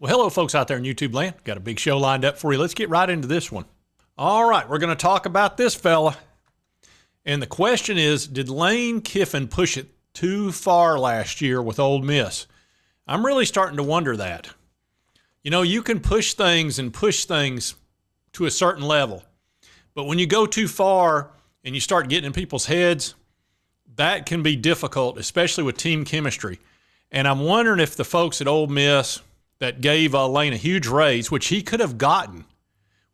Well, hello, folks out there in YouTube land. Got a big show lined up for you. Let's get right into this one. All right, we're going to talk about this fella. And the question is, did Lane Kiffin push it too far last year with Ole Miss? I'm really starting to wonder that. You know, you can push things to a certain level. But when you go too far and you start getting in people's heads, that can be difficult, especially with team chemistry. And I'm wondering if the folks at Ole Miss that gave Lane a huge raise, which he could have gotten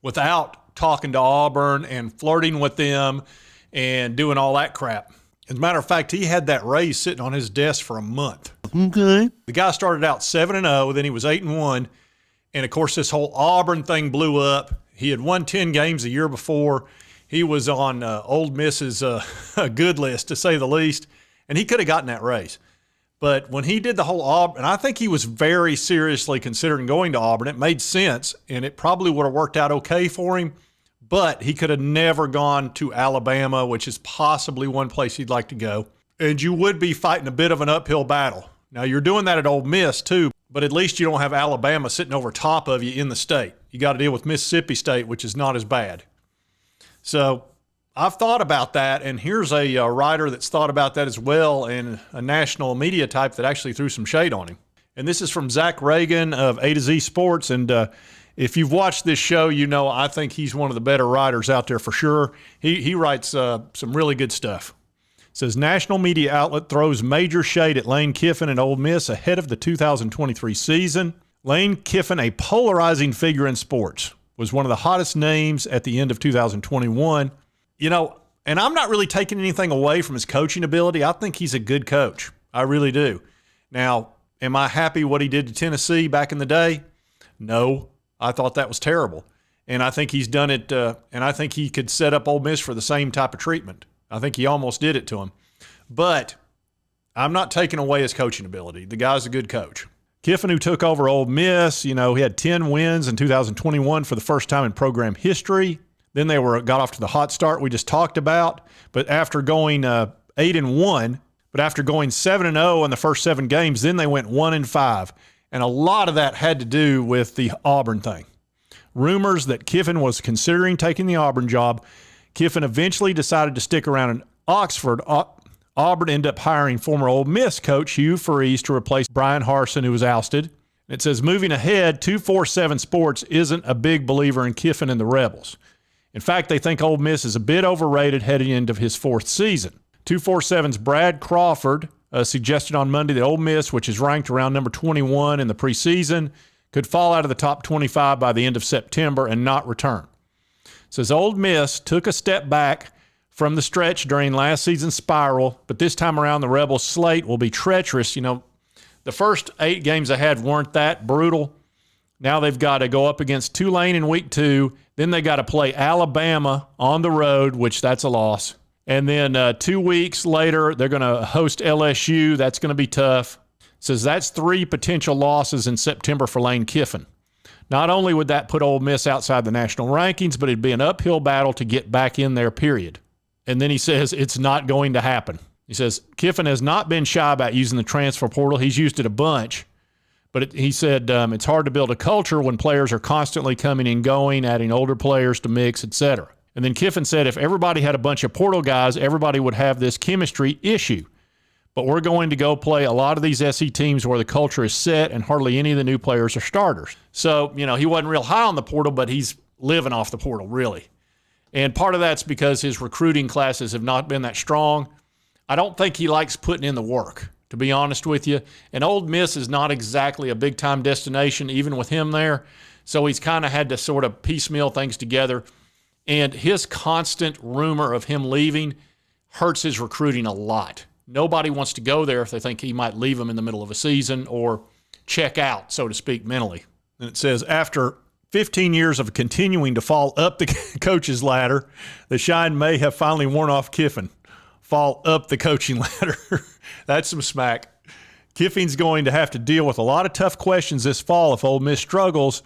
without talking to Auburn and flirting with them and doing all that crap. As a matter of fact, he had that raise sitting on his desk for a month. Okay. The guy started out 7-0, then he was 8-1. And, of course, this whole Auburn thing blew up. He had won 10 games the year before. He was on Ole Miss's good list, to say the least, and he could have gotten that raise. But when he did the whole Auburn, and I think he was very seriously considering going to Auburn, it made sense, and it probably would have worked out okay for him, but he could have never gone to Alabama, which is possibly one place he'd like to go. And you would be fighting a bit of an uphill battle. Now, you're doing that at Ole Miss, too, but at least you don't have Alabama sitting over top of you in the state. You got to deal with Mississippi State, which is not as bad. So I've thought about that, and here's a writer that's thought about that as well, and a national media type that actually threw some shade on him. And this is from Zach Reagan of A to Z Sports, and if you've watched this show, you know I think he's one of the better writers out there for sure. He writes some really good stuff. It says, national media outlet throws major shade at Lane Kiffin and Ole Miss ahead of the 2023 season. Lane Kiffin, a polarizing figure in sports, was one of the hottest names at the end of 2021. You know, and I'm not really taking anything away from his coaching ability. I think he's a good coach. I really do. Now, am I happy what he did to Tennessee back in the day? No. I thought that was terrible. And I think he's done it, and I think he could set up Ole Miss for the same type of treatment. I think he almost did it to him. But I'm not taking away his coaching ability. The guy's a good coach. Kiffin, who took over Ole Miss, you know, he had 10 wins in 2021 for the first time in program history. Then they got off to the hot start we just talked about. But after going 8-1, but after going 7-0 in the first 7 games, then they went 1-5. And a lot of that had to do with the Auburn thing. Rumors that Kiffin was considering taking the Auburn job. Kiffin eventually decided to stick around in Oxford. Auburn ended up hiring former Ole Miss coach Hugh Freeze to replace Brian Harsin, who was ousted. It says, moving ahead, 247 Sports isn't a big believer in Kiffin and the Rebels. In fact, they think Ole Miss is a bit overrated heading into his 4th season. 247's Brad Crawford suggested on Monday that Ole Miss, which is ranked around number 21 in the preseason, could fall out of the top 25 by the end of September and not return. It says Ole Miss took a step back from the stretch during last season's spiral, but this time around the Rebels' slate will be treacherous. You know, the first 8 games they had weren't that brutal. Now they've got to go up against Tulane in week 2. Then they got to play Alabama on the road, which that's a loss. And then 2 weeks later, they're going to host LSU. That's going to be tough. It says that's 3 potential losses in September for Lane Kiffin. Not only would that put Ole Miss outside the national rankings, but it'd be an uphill battle to get back in there, period. And then he says it's not going to happen. He says Kiffin has not been shy about using the transfer portal. He's used it a bunch. But he said it's hard to build a culture when players are constantly coming and going, adding older players to mix, etc. And then Kiffin said if everybody had a bunch of portal guys, everybody would have this chemistry issue. But we're going to go play a lot of these SEC teams where the culture is set and hardly any of the new players are starters. So, you know, he wasn't real high on the portal, but he's living off the portal, really. And part of that's because his recruiting classes have not been that strong. I don't think he likes putting in the work, to be honest with you. And Ole Miss is not exactly a big-time destination, even with him there. So he's kind of had to sort of piecemeal things together. And his constant rumor of him leaving hurts his recruiting a lot. Nobody wants to go there if they think he might leave them in the middle of a season or check out, so to speak, mentally. And it says, after 15 years of continuing to fall up the coach's ladder, the shine may have finally worn off Kiffin. Fall up the coaching ladder. That's some smack. Kiffin's going to have to deal with a lot of tough questions this fall if Ole Miss struggles,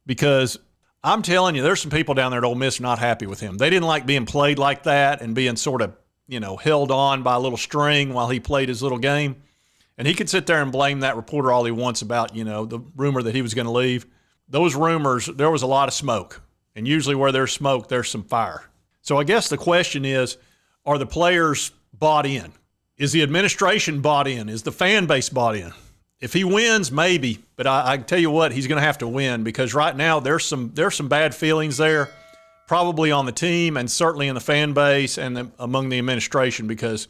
because I'm telling you, there's some people down there at Ole Miss not happy with him. They didn't like being played like that and being sort of, you know, held on by a little string while he played his little game. And he could sit there and blame that reporter all he wants about, the rumor that he was going to leave. Those rumors, there was a lot of smoke. And usually where there's smoke, there's some fire. So I guess the question is, are the players bought in? Is the administration bought in? Is the fan base bought in? If he wins, maybe. But I can tell you what, he's going to have to win, because right now there's some bad feelings there, probably on the team and certainly in the fan base and among the administration, because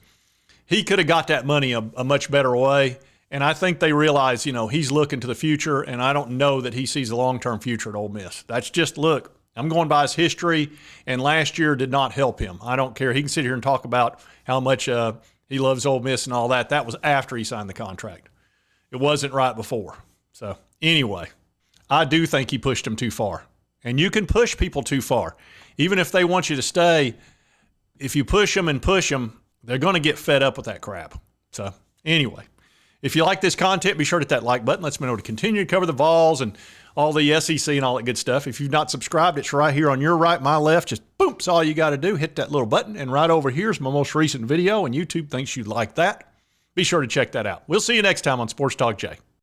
he could have got that money a much better way. And I think they realize, he's looking to the future, and I don't know that he sees a long-term future at Ole Miss. That's just, look, I'm going by his history, and last year did not help him. I don't care. He can sit here and talk about how much he loves Ole Miss and all that. That was after he signed the contract. It wasn't right before. So anyway, I do think he pushed him too far. And you can push people too far. Even if they want you to stay, if you push them, they're going to get fed up with that crap. So anyway, if you like this content, be sure to hit that like button. Let's me know to continue to cover the Vols and all the SEC and all that good stuff. If you've not subscribed, it's right here on your right, my left. Just boom, that's all you got to do. Hit that little button, and right over here is my most recent video, and YouTube thinks you'd like that. Be sure to check that out. We'll see you next time on Sports Talk Jay.